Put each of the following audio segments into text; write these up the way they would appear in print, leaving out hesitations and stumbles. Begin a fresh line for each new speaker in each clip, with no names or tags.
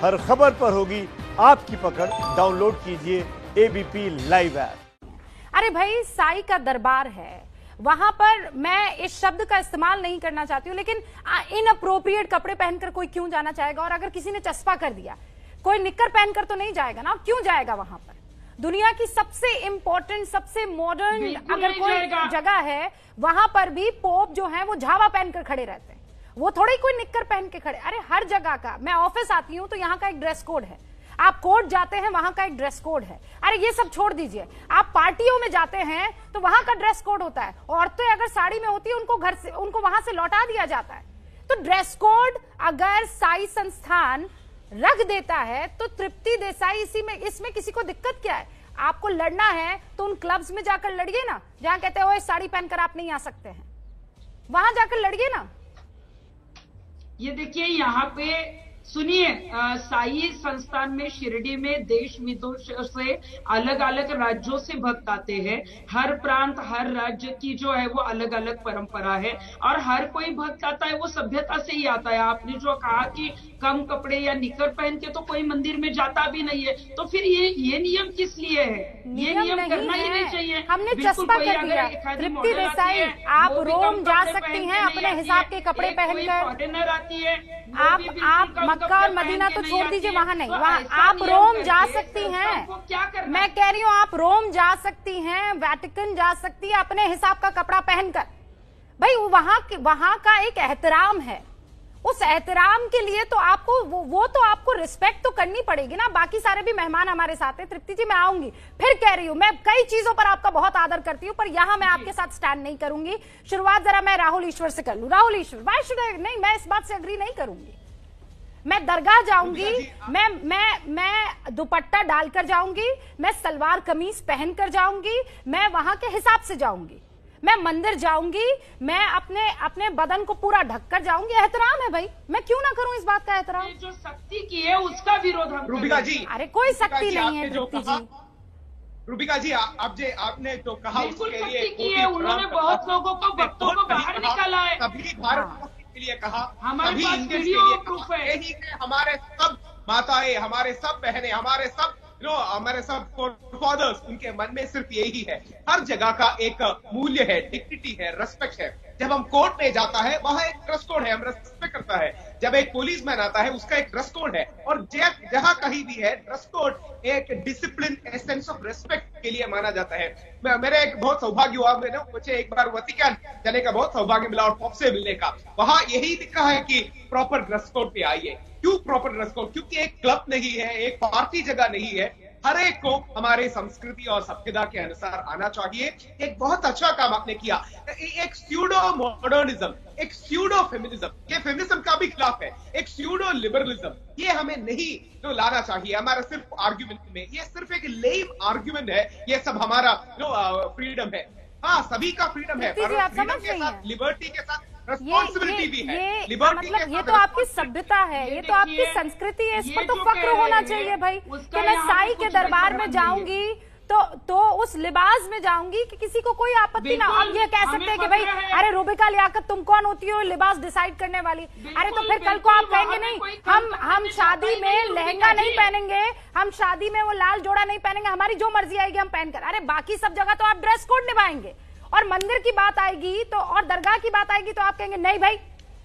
हर खबर पर होगी आपकी पकड़। डाउनलोड कीजिए एबीपी लाइव ऐप।
अरे भाई, साई का दरबार है, वहां पर मैं इस शब्द का इस्तेमाल नहीं करना चाहती हूँ, लेकिन इनअप्रोप्रिएट कपड़े पहनकर कोई क्यों जाना चाहेगा? और अगर किसी ने चस्पा कर दिया, कोई निक्कर पहनकर तो नहीं जाएगा ना, क्यों जाएगा वहां पर? दुनिया की सबसे इंपॉर्टेंट, सबसे मॉडर्न अगर कोई जगह है, वहां पर भी पोप जो है वो झावा पहनकर खड़े रहते हैं, वो थोड़ी कोई निक्कर पहन के खड़े। अरे हर जगह का, मैं ऑफिस आती हूं तो यहाँ का एक ड्रेस कोड है, आप कोर्ट जाते हैं वहां का एक ड्रेस कोड है। अरे ये सब छोड़ दीजिए, आप पार्टियों में जाते हैं तो वहां का ड्रेस कोड होता है। औरतें अगर साड़ी में होती है उनको घर से, उनको वहां से लौटा दिया जाता है। तो ड्रेस कोड अगर साई संस्थान रख देता है तो तृप्ति देसाई इसमें किसी को दिक्कत क्या है? आपको लड़ना है तो उन क्लब्स में जाकर लड़िए ना, जहां कहते हैं साड़ी पहनकर आप नहीं आ सकते हैं, वहां जाकर लड़िए ना।
ये देखिए, यहाँ पे सुनिए, साई संस्थान में शिरडी में देश विदेश से अलग अलग राज्यों से भक्त आते हैं। हर प्रांत, हर राज्य की जो है वो अलग अलग परंपरा है, और हर कोई भक्त आता है वो सभ्यता से ही आता है। आपने जो कहा कि कम कपड़े या निकर पहन के तो कोई मंदिर में जाता भी नहीं है, तो फिर ये नियम किस लिए है? ये नियम करना ही नहीं चाहिए।
हमने चस्पा कर दिया। तृप्ति देसाई, आप रोम जा सकती हैं अपने हिसाब के कपड़े पहनकर।
फॉरेनर आती है,
आप मक्का और मदीना तो छोड़ दीजिए, वहां नहीं, वहां आप रोम जा सकती हैं। मैं कह रही हूँ आप रोम जा सकती हैं, वेटिकन जा सकती है अपने हिसाब का कपड़ा पहनकर। भाई वहां का एक एहतराम है, उस एहतराम के लिए तो आपको वो तो आपको रिस्पेक्ट तो करनी पड़ेगी ना। बाकी सारे भी मेहमान हमारे साथ हैं। तृप्ति जी, मैं आऊंगी, फिर कह रही हूं, मैं कई चीजों पर आपका बहुत आदर करती हूं, पर यहां मैं आपके साथ स्टैंड नहीं करूंगी। शुरुआत जरा मैं राहुल ईश्वर से कर लूं। राहुल ईश्वर, वाई शुड आई? नहीं, मैं इस बात से अग्री नहीं करूंगी। मैं दरगाह जाऊंगी, मैं दुपट्टा डालकर जाऊंगी, मैं सलवार कमीज पहनकर जाऊंगी, मैं वहां के हिसाब से जाऊंगी। मैं मंदिर जाऊंगी, मैं अपने बदन को पूरा ढककर जाऊंगी। एहतराम है भाई, मैं क्यों ना करूं इस बात का एहतराम?
जो सख्ती की है उसका विरोध हम
रूबिका जी,
अरे कोई सख्ती नहीं है तृप्ति जी।
रूबिका जी, आपने जो कहा
बिल्कुल सख्ती की है। उन्होंने बहुत लोगों को, भक्तों को बाहर निकाला है।
सभी भारत के लिए कहा,
हमारे पास
इंडियंस
वीडियो
के लिए
प्रूफ है।
यही है, हमारे सब माताएं, हमारे सब बहनें, हमारे सब हमारे सब फादर्स, उनके मन में सिर्फ यही है। हर जगह का एक मूल्य है, डिग्निटी है, रेस्पेक्ट है। जब हम कोर्ट में जाता है वहां एक ड्रेस कोड है, हम रेस्पेक्ट करता है। जब एक पुलिस मैन आता है उसका एक ड्रेस कोड है, और जहां कहीं भी है ड्रेस कोड एक डिसिप्लिन, सेंस ऑफ रेस्पेक्ट के लिए माना जाता है। मेरे एक बहुत सौभाग्य हुआ, मुझे एक बार वतिकान जाने का बहुत सौभाग्य मिला और पॉप से मिलने का। वहां यही लिखा है कि प्रॉपर ड्रेस कोड पे आइए। क्यों प्रॉपर ड्रेस कोड? क्योंकि एक क्लब नहीं है, एक पार्टी जगह नहीं है। हर एक को हमारे संस्कृति और सभ्यता के अनुसार आना चाहिए। एक बहुत अच्छा काम आपने किया। एक स्यूडो मॉडर्निज्म, एक स्यूडो फेमिनिज्म, ये फेमिनिज्म का भी खिलाफ है। एक स्यूडो लिबरलिज्म, ये हमें नहीं जो लाना चाहिए हमारा सिर्फ आर्ग्यूमेंट में। ये सिर्फ एक लेम आर्ग्यूमेंट है। ये सब हमारा फ्रीडम है। हाँ, सभी का फ्रीडम है, पर फ्रीडम के साथ, लिबर्टी के साथ रिस्पॉन्सिबिलिटी भी है। लिबर्टी
मतलब ये तो आपकी सभ्यता है, ये तो आपकी संस्कृति है, इस पर तो फक्र होना चाहिए भाई कि मैं साई के दरबार में जाऊंगी तो उस लिबास में जाऊंगी कि किसी को कोई आपत्ति ना। अब ये कह सकते हैं कि भाई अरे रूबिका लियाकत, तुम कौन होती हो लिबास डिसाइड करने वाली? अरे तो फिर कल को आप कहेंगे नहीं, हम शादी में लहंगा नहीं पहनेंगे, हम शादी में वो लाल जोड़ा नहीं पहनेंगे, हमारी जो मर्जी आएगी हम पहनकर। अरे बाकी सब जगह तो आप ड्रेस कोड निभाएंगे, और मंदिर की बात आएगी तो, और दरगाह की बात आएगी तो आप कहेंगे नहीं भाई,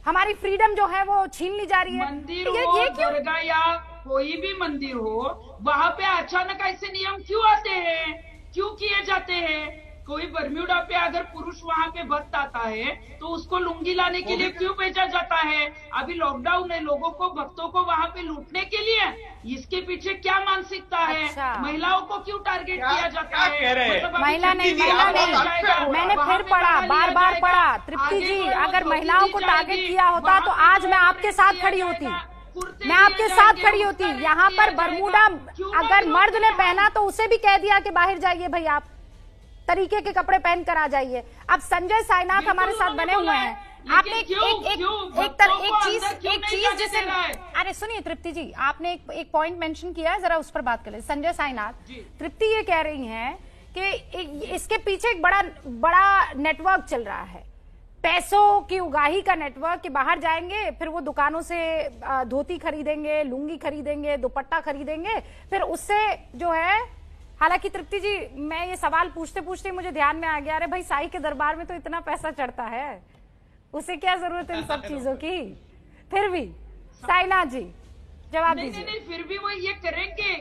हमारी फ्रीडम जो है वो छीन ली जा रही है।
मंदिर हो, दरगाह या कोई भी मंदिर हो, वहां पे अचानक ऐसे नियम क्यों आते हैं? क्यों किए जाते हैं? कोई बर्म्यूडा पे अगर पुरुष वहां पे भक्त आता है तो उसको लुंगी लाने के लिए क्यों भेजा जाता है? अभी लॉकडाउन है, लोगों को, भक्तों को वहां पे लूटने के लिए। इसके पीछे क्या मानसिकता है?
अच्छा।
महिलाओं को क्यों टारगेट किया जाता है?
मतलब महिला नहीं, मैंने फिर पढ़ा, बार बार पढ़ा तृप्ति जी, अगर महिलाओं को टारगेट किया होता तो आज मैं आपके साथ खड़ी होती, मैं आपके साथ खड़ी होती। यहाँ पर बरमूडा अगर मर्द ने पहना तो उसे भी कह दिया कि बाहर जाइए भाई, आप तरीके के कपड़े पहन कर आ जाइए। अब संजय साईनाथ हमारे साथ बने हुए हैं। आपने एक चीज जिसे, अरे सुनिए तृप्ति जी, आपने एक पॉइंट मेंशन किया है, जरा उस पर बात कर ले। संजय साईनाथ, तृप्ति ये कह रही हैं कि इसके पीछे एक बड़ा नेटवर्क चल रहा है। पैसों की उगाही का नेटवर्क कि बाहर जाएंगे, फिर वो दुकानों से धोती खरीदेंगे, लुंगी खरीदेंगे, दुपट्टा खरीदेंगे, फिर उससे जो है। हालांकि तृप्ति जी, मैं ये सवाल पूछते पूछते मुझे ध्यान में आ गया, अरे भाई साईं के दरबार में तो इतना पैसा चढ़ता है, उसे क्या जरूरत है इन सब चीजों की। फिर भी साईनाथ जी जवाब दीजिए।
नहीं, फिर भी वो ये करेंगे,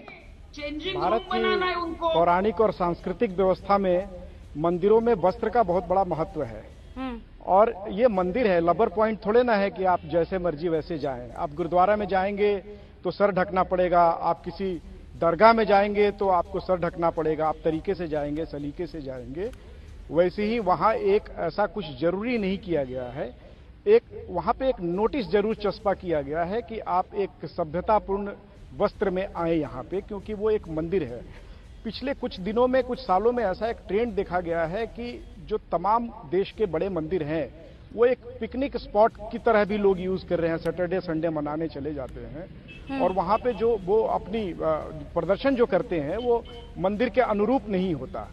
चेंजिंग
भारत
रूम बनाना है उनको।
की पौराणिक और सांस्कृतिक व्यवस्था में मंदिरों में वस्त्र का बहुत बड़ा महत्व है। और ये मंदिर है, लबर पॉइंट थोड़े ना है कि आप जैसे मर्जी वैसे जाएं। आप गुरुद्वारा में जाएंगे तो सर ढकना पड़ेगा, आप किसी दरगाह में जाएंगे तो आपको सर ढकना पड़ेगा, आप तरीके से जाएंगे, सलीके से जाएंगे। वैसे ही वहां एक ऐसा कुछ जरूरी नहीं किया गया है। एक वहां पे एक नोटिस जरूर चस्पा किया गया है कि आप एक सभ्यतापूर्ण वस्त्र में आए यहाँ पे, क्योंकि वो एक मंदिर है। पिछले कुछ दिनों में, कुछ सालों में ऐसा एक ट्रेंड देखा गया है कि जो तमाम देश के बड़े मंदिर हैं वो एक पिकनिक स्पॉट की तरह भी लोग यूज कर रहे हैं। सैटरडे संडे मनाने चले जाते हैं और वहां पे जो वो अपनी प्रदर्शन जो करते हैं वो मंदिर के अनुरूप नहीं होता।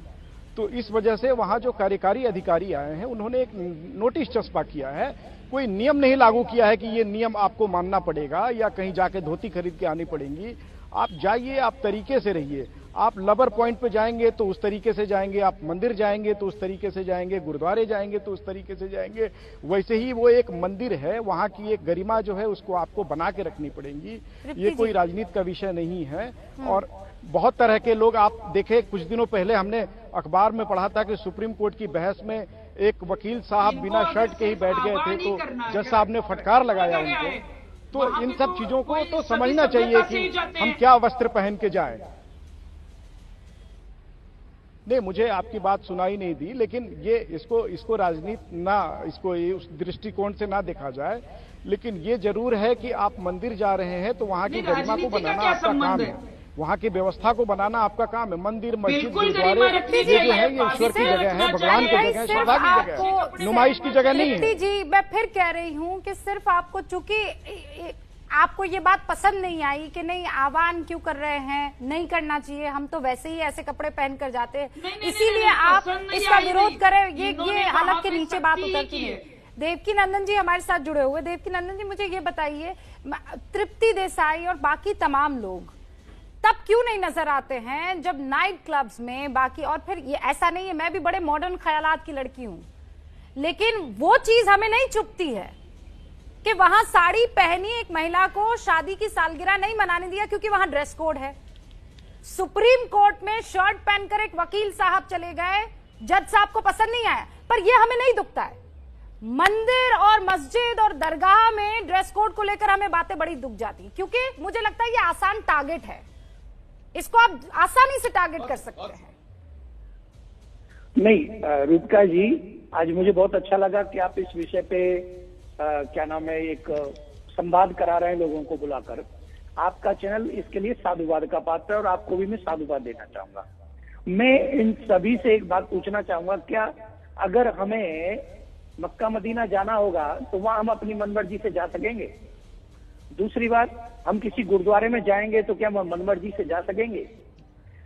तो इस वजह से वहां जो कार्यकारी अधिकारी आए हैं उन्होंने एक नोटिस चस्पा किया है। कोई नियम नहीं लागू किया है कि ये नियम आपको मानना पड़ेगा या कहीं जाके धोती खरीद के आनी पड़ेगी। आप जाइए, आप तरीके से रहिए। आप लबर पॉइंट पे जाएंगे तो उस तरीके से जाएंगे, आप मंदिर जाएंगे तो उस तरीके से जाएंगे, गुरुद्वारे जाएंगे तो उस तरीके से जाएंगे। वैसे ही वो एक मंदिर है, वहां की एक गरिमा जो है उसको आपको बना के रखनी पड़ेगी। ये कोई राजनीति का विषय नहीं है। और बहुत तरह के लोग, आप देखे कुछ दिनों पहले हमने अखबार में पढ़ा था कि सुप्रीम कोर्ट की बहस में एक वकील साहब बिना शर्ट के ही बैठ गए थे, तो जज साहब ने फटकार लगाया उनको। तो इन सब चीजों को तो समझना चाहिए कि हम क्या वस्त्र पहन के जाएं। नहीं, मुझे आपकी बात सुनाई नहीं दी, लेकिन ये इसको राजनीति ना, इसको उस दृष्टिकोण से ना देखा जाए। लेकिन ये जरूर है कि आप मंदिर जा रहे हैं तो वहां की गरिमा को बनाना आपका काम है, वहां की व्यवस्था को बनाना आपका काम है। मंदिर, मस्जिद, गुरुद्वारे ये जो है ये ईश्वर की जगह है, भगवान की जगह है, श्रद्धा की जगह है, नुमाइश की जगह नहीं है।
जी, मैं फिर कह रही हूँ कि सिर्फ आपको, चूंकि आपको ये बात पसंद नहीं आई कि नहीं आह्वान क्यों कर रहे हैं, नहीं करना चाहिए, हम तो वैसे ही ऐसे कपड़े पहनकर जाते हैं, इसीलिए आप इसका विरोध करें, ये हालत के नीचे बात उतरती है। देवकी नंदन जी हमारे साथ जुड़े हुए। देवकी नंदन जी, मुझे ये बताइए, तृप्ति देसाई और बाकी तमाम लोग तब क्यों नहीं नजर आते हैं जब नाइट क्लब्स में बाकी, और फिर ये ऐसा नहीं है, मैं भी बड़े मॉडर्न ख्यालात की लड़की हूं, लेकिन वो चीज हमें नहीं चुभती है कि वहां साड़ी पहनी एक महिला को शादी की सालगिरह नहीं मनाने दिया क्योंकि वहां ड्रेस कोड है। सुप्रीम कोर्ट में शर्ट पहनकर एक वकील साहब चले गए, जज साहब को पसंद नहीं आया, पर यह हमें नहीं दुखता है। मंदिर और मस्जिद और दरगाह में ड्रेस कोड को लेकर हमें बातें बड़ी दुख जाती, क्योंकि मुझे लगता है ये आसान टारगेट है, इसको आप आसानी से टारगेट कर सकते हैं।
नहीं रूपका जी, आज मुझे बहुत अच्छा लगा कि आप इस विषय पे क्या नाम है, एक संवाद करा रहे हैं लोगों को बुलाकर। आपका चैनल इसके लिए साधुवाद का पात्र है और आपको भी मैं साधुवाद देना चाहूंगा। मैं इन सभी से एक बात पूछना चाहूंगा, क्या अगर हमें मक्का मदीना जाना होगा तो वहां हम अपनी मनमर्जी से जा सकेंगे? दूसरी बात, हम किसी गुरुद्वारे में जाएंगे तो क्या हम मनमर्जी से जा सकेंगे?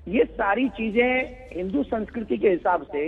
ये सारी चीजें हिंदू संस्कृति के हिसाब से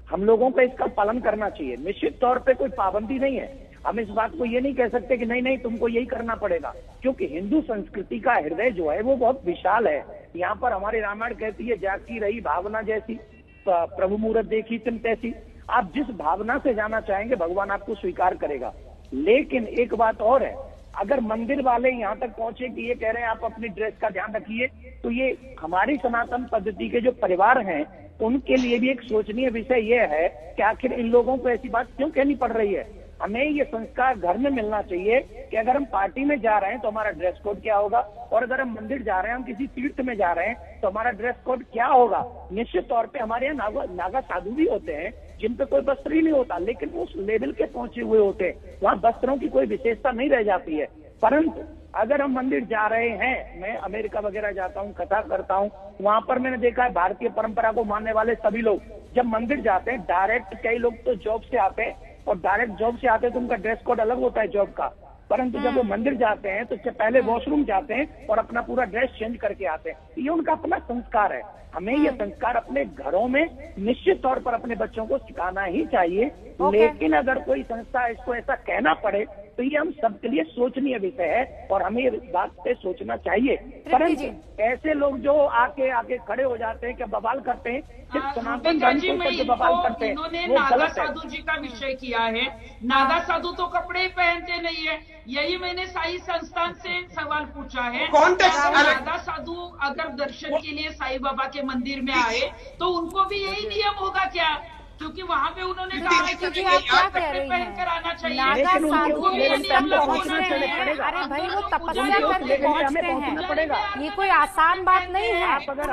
हम लोगों को इसका पालन करना चाहिए। निश्चित तौर पे कोई पाबंदी नहीं है, हम इस बात को ये नहीं कह सकते कि नहीं नहीं तुमको यही करना पड़ेगा, क्योंकि हिंदू संस्कृति का हृदय जो है वो बहुत विशाल है। यहाँ पर हमारी रामायण कहती है, जागती रही भावना जैसी, प्रभु मूरत देखी तुम तैसी। आप जिस भावना से जाना चाहेंगे भगवान आपको स्वीकार करेगा। लेकिन एक बात और है, अगर मंदिर वाले यहाँ तक पहुंचे कि ये कह रहे हैं आप अपनी ड्रेस का ध्यान रखिए, तो ये हमारी सनातन पद्धति के जो परिवार हैं उनके लिए भी एक सोचनीय विषय ये है कि आखिर इन लोगों को ऐसी बात क्यों कहनी पड़ रही है। हमें ये संस्कार घर में मिलना चाहिए कि अगर हम पार्टी में जा रहे हैं तो हमारा ड्रेस कोड क्या होगा, और अगर हम मंदिर जा रहे हैं, हम किसी तीर्थ में जा रहे हैं तो हमारा ड्रेस कोड क्या होगा। निश्चित तौर पे हमारे यहाँ नागा साधु भी होते हैं जिन पे कोई वस्त्र ही नहीं होता, लेकिन वो उस लेवल के पहुंचे हुए होते हैं, वहाँ वस्त्रों की कोई विशेषता नहीं रह जाती है। परंतु अगर हम मंदिर जा रहे हैं, मैं अमेरिका वगैरह जाता हूँ, कथा करता हूँ, वहां पर मैंने देखा है भारतीय परंपरा को मानने वाले सभी लोग जब मंदिर जाते हैं, डायरेक्ट कई लोग तो जॉब से आते हैं और डायरेक्ट जॉब से आते हैं तो उनका ड्रेस कोड अलग होता है जॉब का, परंतु जब वो मंदिर जाते हैं तो उससे पहले वॉशरूम जाते हैं और अपना पूरा ड्रेस चेंज करके आते हैं। ये उनका अपना संस्कार है। हमें ये संस्कार अपने घरों में निश्चित तौर पर अपने बच्चों को सिखाना ही चाहिए। लेकिन अगर कोई संस्था इसको ऐसा कहना पड़े तो ये हम सबके लिए सोचनीय विषय है और हमें इस बात पे सोचना चाहिए। परंतु ऐसे लोग जो आके खड़े हो जाते हैं, क्या बवाल करते हैं, सिर्फ सनातन धर्म के ऊपर जो बवाल करते हैं वो
नागा साधु जी का विषय किया है। नागा साधु तो कपड़े पहनते नहीं है, यही मैंने साई संस्थान से सवाल पूछा है। नागा साधु अगर दर्शन के लिए साईं बाबा के मंदिर में आए तो उनको भी यही नियम होगा क्या? क्योंकि वहाँ पे उन्होंने कहा है कि आप क्या कह रहे हैं, पहनकर आना चाहिए।
नागा साधु पहुंचते हैं, अरे भाई वो तपस्या करके पहुंचते हैं, ये कोई आसान बात नहीं है।
आप अगर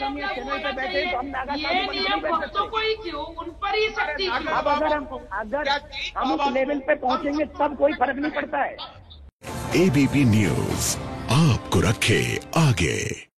हम ये चैनल पे बैठे तो हम नागा
ये नियम भक्तों को ही क्यों, उन पर ही शक्ति क्यों?
अब अगर हम उस लेवल पे पहुंचेंगे तब कोई फर्क नहीं पड़ता है।
एबीपी न्यूज आपको रखे आगे।